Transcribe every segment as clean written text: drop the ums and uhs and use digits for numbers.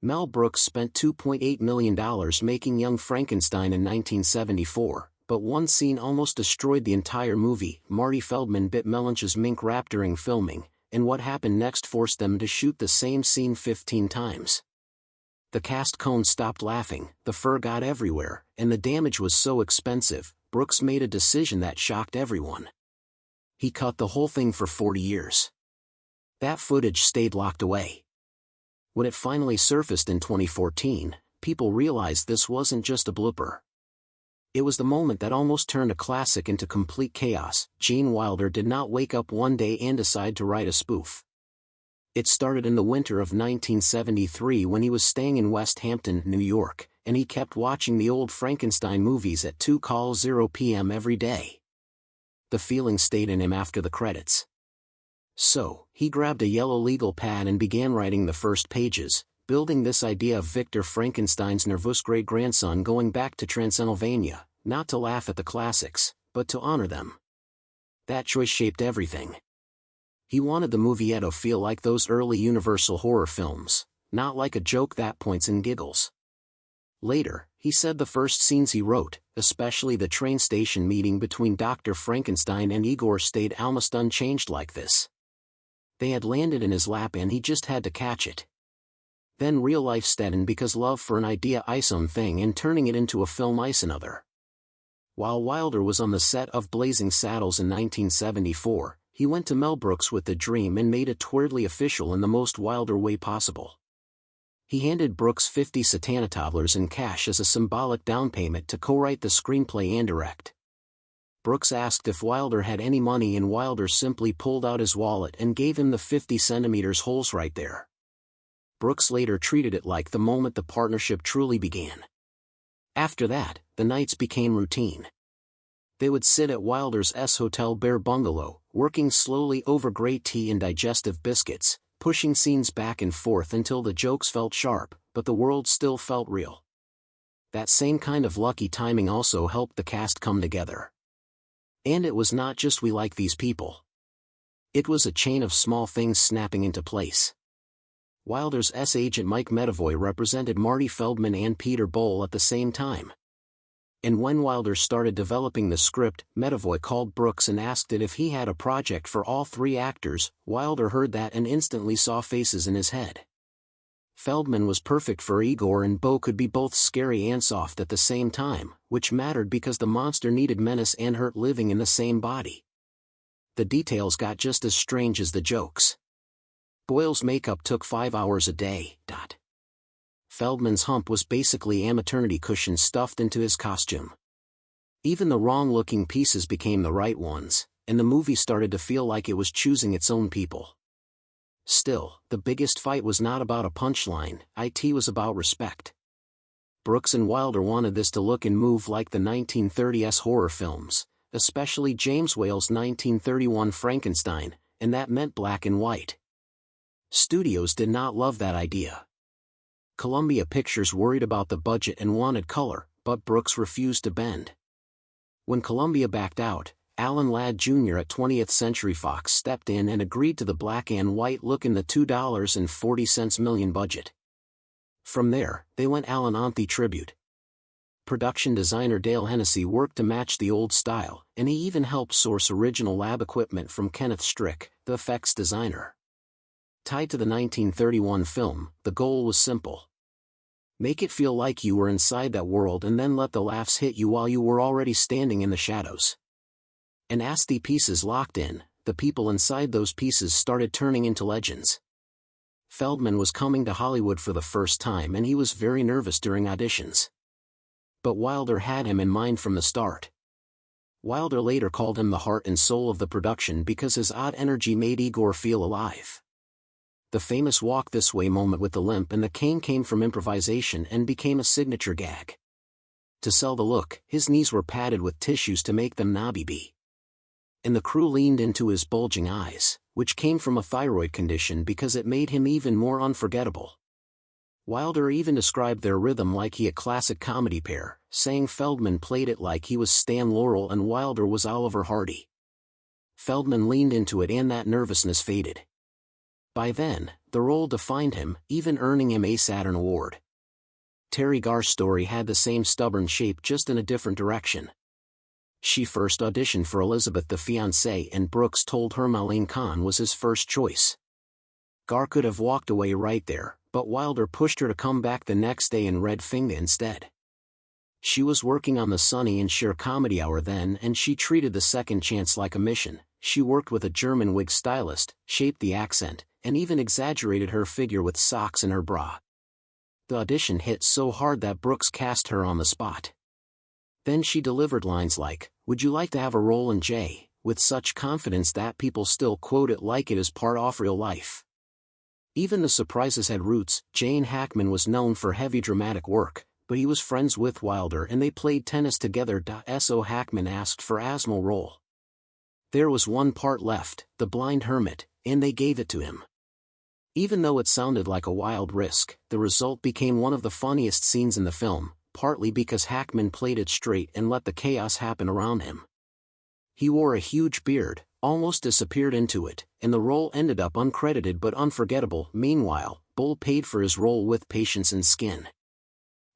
Mel Brooks spent $2.8 million making Young Frankenstein in 1974, but one scene almost destroyed the entire movie. Marty Feldman bit Melanch's mink wrap during filming, and what happened next forced them to shoot the same scene 15 times. The cast cone stopped laughing, the fur got everywhere, and the damage was so expensive, Brooks made a decision that shocked everyone. He cut the whole thing for 40 years. That footage stayed locked away. When it finally surfaced in 2014, people realized this wasn't just a blooper. It was the moment that almost turned a classic into complete chaos. Gene Wilder did not wake up one day and decide to write a spoof. It started in the winter of 1973 when he was staying in West Hampton, New York, and he kept watching the old Frankenstein movies at 2:00 p.m. every day. The feeling stayed in him after the credits. So, he grabbed a yellow legal pad and began writing the first pages, building this idea of Victor Frankenstein's nervous great-grandson going back to Transylvania, not to laugh at the classics, but to honor them. That choice shaped everything. He wanted the movie to feel like those early Universal horror films, not like a joke that points and giggles. Later, he said the first scenes he wrote, especially the train station meeting between Dr. Frankenstein and Igor, stayed almost unchanged like this. They had landed in his lap and he just had to catch it. Then real life set in because love for an idea is one thing and turning it into a film is another. While Wilder was on the set of Blazing Saddles in 1974, he went to Mel Brooks with the dream and made it twirly official in the most Wilder way possible. He handed Brooks 50 Satanatoddlers in cash as a symbolic down payment to co-write the screenplay and direct. Brooks asked if Wilder had any money and Wilder simply pulled out his wallet and gave him the 50 centimeters holes right there. Brooks later treated it like the moment the partnership truly began. After that, the nights became routine. They would sit at Wilder's Hotel Bear Bungalow, working slowly over grey tea and digestive biscuits, pushing scenes back and forth until the jokes felt sharp, but the world still felt real. That same kind of lucky timing also helped the cast come together. And it was not just we like these people. It was a chain of small things snapping into place. Wilder's agent Mike Medavoy represented Marty Feldman and Peter Boal at the same time. And when Wilder started developing the script, Medavoy called Brooks and asked if he had a project for all three actors. Wilder heard that and instantly saw faces in his head. Feldman was perfect for Igor and Bo could be both scary and soft at the same time, which mattered because the monster needed menace and hurt living in the same body. The details got just as strange as the jokes. Boyle's makeup took 5 hours a day. Feldman's hump was basically a maternity cushion stuffed into his costume. Even the wrong-looking pieces became the right ones, and the movie started to feel like it was choosing its own people. Still, the biggest fight was not about a punchline, it was about respect. Brooks and Wilder wanted this to look and move like the 1930s horror films, especially James Whale's 1931 Frankenstein, and that meant black and white. Studios did not love that idea. Columbia Pictures worried about the budget and wanted color, but Brooks refused to bend. When Columbia backed out, Alan Ladd Jr. at 20th Century Fox stepped in and agreed to the black and white look in the $2.40 million budget. From there, they went Alan Anthe tribute. Production designer Dale Hennessy worked to match the old style, and he even helped source original lab equipment from Kenneth Strick, the effects designer. Tied to the 1931 film, the goal was simple. Make it feel like you were inside that world and then let the laughs hit you while you were already standing in the shadows. And as the pieces locked in, the people inside those pieces started turning into legends. Feldman was coming to Hollywood for the first time and he was very nervous during auditions. But Wilder had him in mind from the start. Wilder later called him the heart and soul of the production because his odd energy made Igor feel alive. The famous walk this way moment with the limp and the cane came from improvisation and became a signature gag. To sell the look, his knees were padded with tissues to make them knobby. And the crew leaned into his bulging eyes, which came from a thyroid condition because it made him even more unforgettable. Wilder even described their rhythm like he a classic comedy pair, saying Feldman played it like he was Stan Laurel and Wilder was Oliver Hardy. Feldman leaned into it and that nervousness faded. By then, the role defined him, even earning him a Saturn Award. Terry Garr's story had the same stubborn shape, just in a different direction. She first auditioned for Elizabeth the Fiancée, and Brooks told her Malain Khan was his first choice. Garr could have walked away right there, but Wilder pushed her to come back the next day and read Finga instead. She was working on the Sonny and Cher Comedy Hour then, and she treated the second chance like a mission. She worked with a German wig stylist, shaped the accent, and even exaggerated her figure with socks in her bra. The audition hit so hard that Brooks cast her on the spot. Then she delivered lines like, "Would you like to have a role in J?" with such confidence that people still quote it like it is part of real life. Even The Surprises had roots. Gene Hackman was known for heavy dramatic work, but he was friends with Wilder and they played tennis together. So Hackman asked for Asmal role. There was one part left, the blind hermit, and they gave it to him. Even though it sounded like a wild risk, the result became one of the funniest scenes in the film, partly because Hackman played it straight and let the chaos happen around him. He wore a huge beard, almost disappeared into it, and the role ended up uncredited but unforgettable. Meanwhile, Bull paid for his role with patience and skin.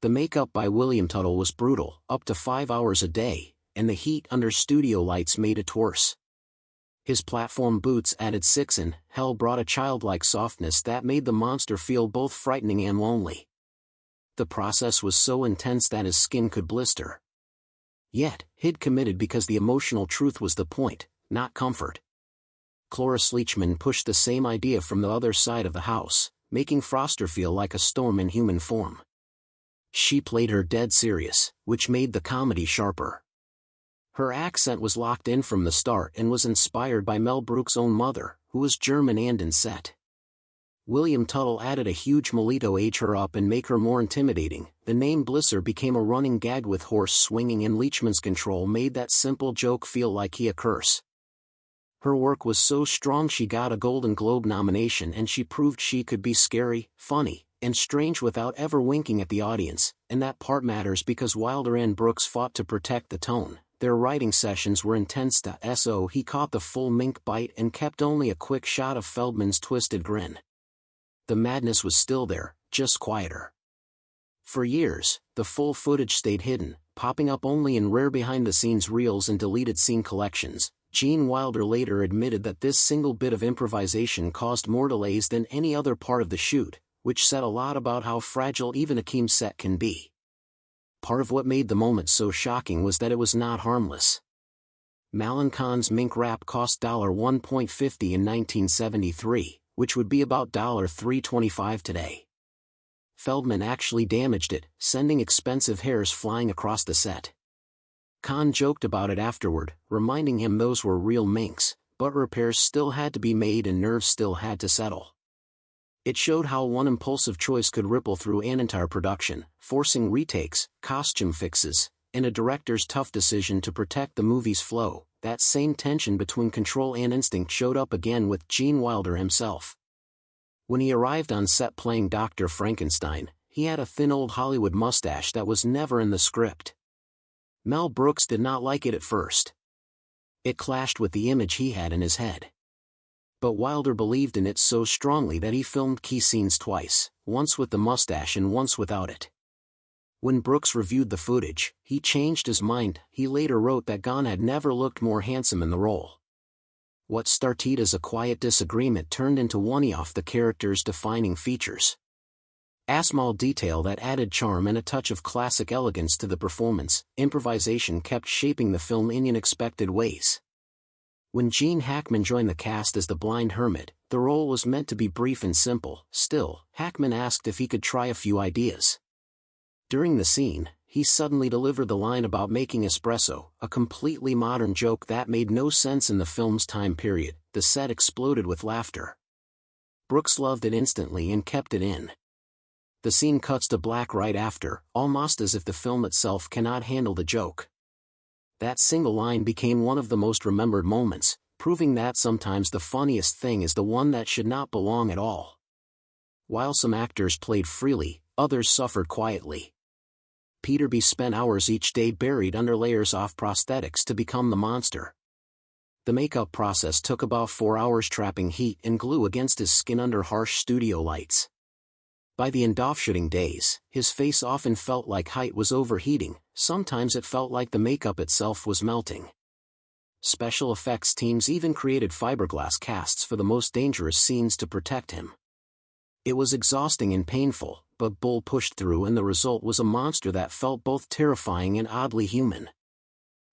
The makeup by William Tuttle was brutal, up to 5 hours a day, and the heat under studio lights made it worse. His platform boots added six, and hell brought a childlike softness that made the monster feel both frightening and lonely. The process was so intense that his skin could blister. Yet, he'd committed because the emotional truth was the point, not comfort. Cloris Leachman pushed the same idea from the other side of the house, making Foster feel like a storm in human form. She played her dead serious, which made the comedy sharper. Her accent was locked in from the start and was inspired by Mel Brooks' own mother, who was German and in set. William Tuttle added a huge Molito age her up and make her more intimidating. The name Blisser became a running gag with horse swinging, and Leachman's control made that simple joke feel like a curse. Her work was so strong she got a Golden Globe nomination, and she proved she could be scary, funny, and strange without ever winking at the audience, and that part matters because Wilder and Brooks fought to protect the tone. Their writing sessions were intense. So he caught the full mink bite and kept only a quick shot of Feldman's twisted grin. The madness was still there, just quieter. For years, the full footage stayed hidden, popping up only in rare behind-the-scenes reels and deleted scene collections. Gene Wilder later admitted that this single bit of improvisation caused more delays than any other part of the shoot, which said a lot about how fragile even a Keem set can be. Part of what made the moment so shocking was that it was not harmless. Malain Khan's mink wrap cost $1.50 in 1973, which would be about $3.25 today. Feldman actually damaged it, sending expensive hairs flying across the set. Khan joked about it afterward, reminding him those were real minks, but repairs still had to be made and nerves still had to settle. It showed how one impulsive choice could ripple through an entire production, forcing retakes, costume fixes, and a director's tough decision to protect the movie's flow. That same tension between control and instinct showed up again with Gene Wilder himself. When he arrived on set playing Dr. Frankenstein, he had a thin old Hollywood mustache that was never in the script. Mel Brooks did not like it at first. It clashed with the image he had in his head. But Wilder believed in it so strongly that he filmed key scenes twice, once with the mustache and once without it. When Brooks reviewed the footage, he changed his mind. He later wrote that Khan had never looked more handsome in the role. What started as a quiet disagreement turned into one of the character's defining features. A small detail that added charm and a touch of classic elegance to the performance. Improvisation kept shaping the film in unexpected ways. When Gene Hackman joined the cast as the blind hermit, the role was meant to be brief and simple. Still, Hackman asked if he could try a few ideas. During the scene, he suddenly delivered the line about making espresso, a completely modern joke that made no sense in the film's time period. The set exploded with laughter. Brooks loved it instantly and kept it in. The scene cuts to black right after, almost as if the film itself cannot handle the joke. That single line became one of the most remembered moments, proving that sometimes the funniest thing is the one that should not belong at all. While some actors played freely, others suffered quietly. Peterby spent hours each day buried under layers of prosthetics to become the monster. The makeup process took about 4 hours, trapping heat and glue against his skin under harsh studio lights. By the end of shooting days, his face often felt like height was overheating, sometimes it felt like the makeup itself was melting. Special effects teams even created fiberglass casts for the most dangerous scenes to protect him. It was exhausting and painful, but Bull pushed through, and the result was a monster that felt both terrifying and oddly human.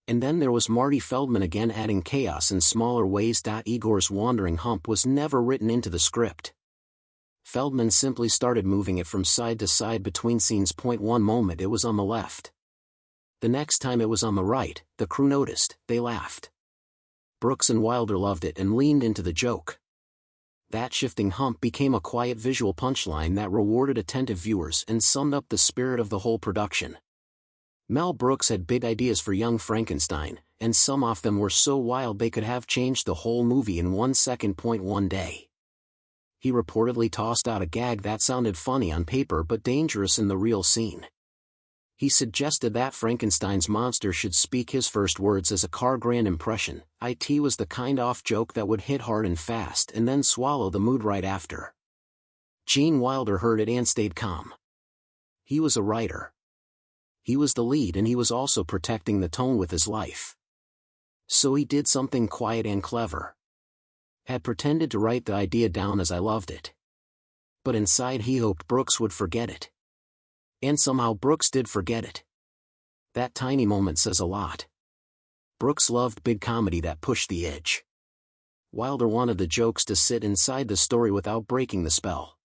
And then there was Marty Feldman again, adding chaos in smaller ways. Igor's wandering hump was never written into the script. Feldman simply started moving it from side to side between scenes. One moment it was on the left. The next time it was on the right. The crew noticed, they laughed. Brooks and Wilder loved it and leaned into the joke. That shifting hump became a quiet visual punchline that rewarded attentive viewers and summed up the spirit of the whole production. Mel Brooks had big ideas for Young Frankenstein, and some of them were so wild they could have changed the whole movie in 1 second. One day, he reportedly tossed out a gag that sounded funny on paper but dangerous in the real scene. He suggested that Frankenstein's monster should speak his first words as a car grand impression. It was the kind of joke that would hit hard and fast and then swallow the mood right after. Gene Wilder heard it and stayed calm. He was a writer. He was the lead, and he was also protecting the tone with his life. So he did something quiet and clever. Had pretended to write the idea down as I loved it. But inside he hoped Brooks would forget it. And somehow Brooks did forget it. That tiny moment says a lot. Brooks loved big comedy that pushed the edge. Wilder wanted the jokes to sit inside the story without breaking the spell.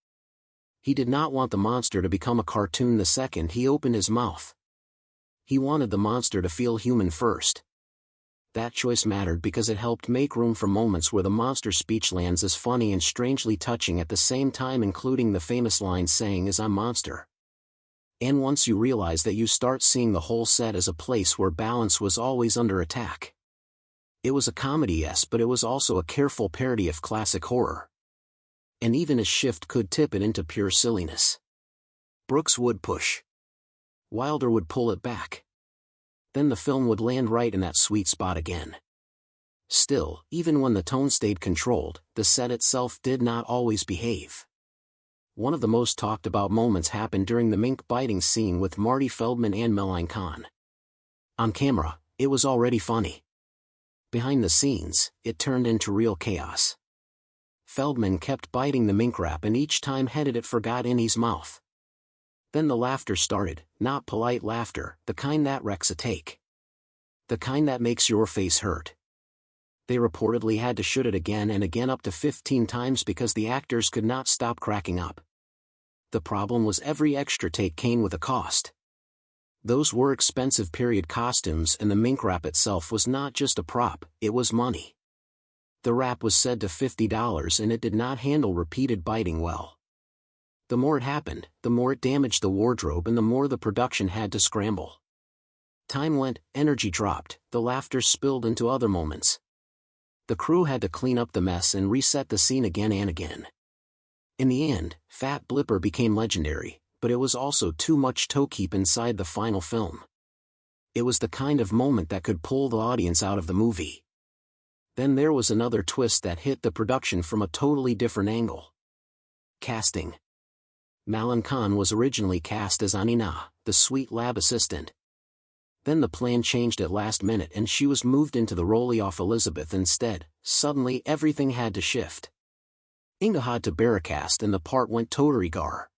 He did not want the monster to become a cartoon the second he opened his mouth. He wanted the monster to feel human first. That choice mattered because it helped make room for moments where the monster's speech lands as funny and strangely touching at the same time, including the famous line saying, "Is I'm monster." And once you realize that, you start seeing the whole set as a place where balance was always under attack. It was a comedy, yes, but it was also a careful parody of classic horror. And even a shift could tip it into pure silliness. Brooks would push. Wilder would pull it back. Then the film would land right in that sweet spot again. Still, even when the tone stayed controlled, the set itself did not always behave. One of the most talked about moments happened during the mink biting scene with Marty Feldman and Mel Brooks. On camera, it was already funny. Behind the scenes, it turned into real chaos. Feldman kept biting the mink wrap and each time headed it forgot in his mouth. Then the laughter started, not polite laughter, the kind that wrecks a take. The kind that makes your face hurt. They reportedly had to shoot it again and again, up to 15 times, because the actors could not stop cracking up. The problem was every extra take came with a cost. Those were expensive period costumes, and the mink wrap itself was not just a prop, it was money. The wrap was said to $50 and it did not handle repeated biting well. The more it happened, the more it damaged the wardrobe and the more the production had to scramble. Time went, energy dropped, the laughter spilled into other moments. The crew had to clean up the mess and reset the scene again and again. In the end, Fat Blipper became legendary, but it was also too much to keep inside the final film. It was the kind of moment that could pull the audience out of the movie. Then there was another twist that hit the production from a totally different angle. Casting. Mel Brooks was originally cast as Anina, the sweet lab assistant. Then the plan changed at last minute and she was moved into the role of Elizabeth instead. Suddenly everything had to shift. Inga had to barricast and the part went totally gar.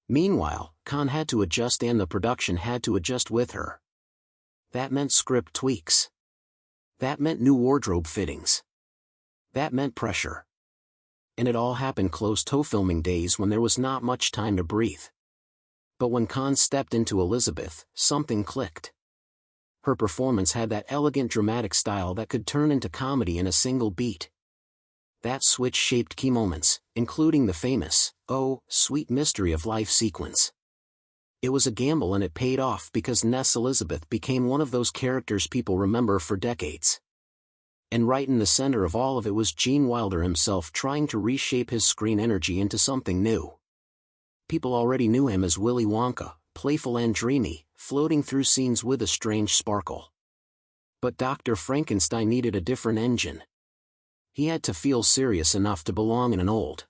Meanwhile, Khan had to adjust and the production had to adjust with her. That meant script tweaks. That meant new wardrobe fittings. That meant pressure. And it all happened close to filming days when there was not much time to breathe. But when Khan stepped into Elizabeth, something clicked. Her performance had that elegant dramatic style that could turn into comedy in a single beat. That switch shaped key moments, including the famous, "Oh, sweet mystery of life" sequence. It was a gamble and it paid off because Ness Elizabeth became one of those characters people remember for decades. And right in the center of all of it was Gene Wilder himself trying to reshape his screen energy into something new. People already knew him as Willy Wonka, playful and dreamy, floating through scenes with a strange sparkle. But Dr. Frankenstein needed a different engine. He had to feel serious enough to belong in an old,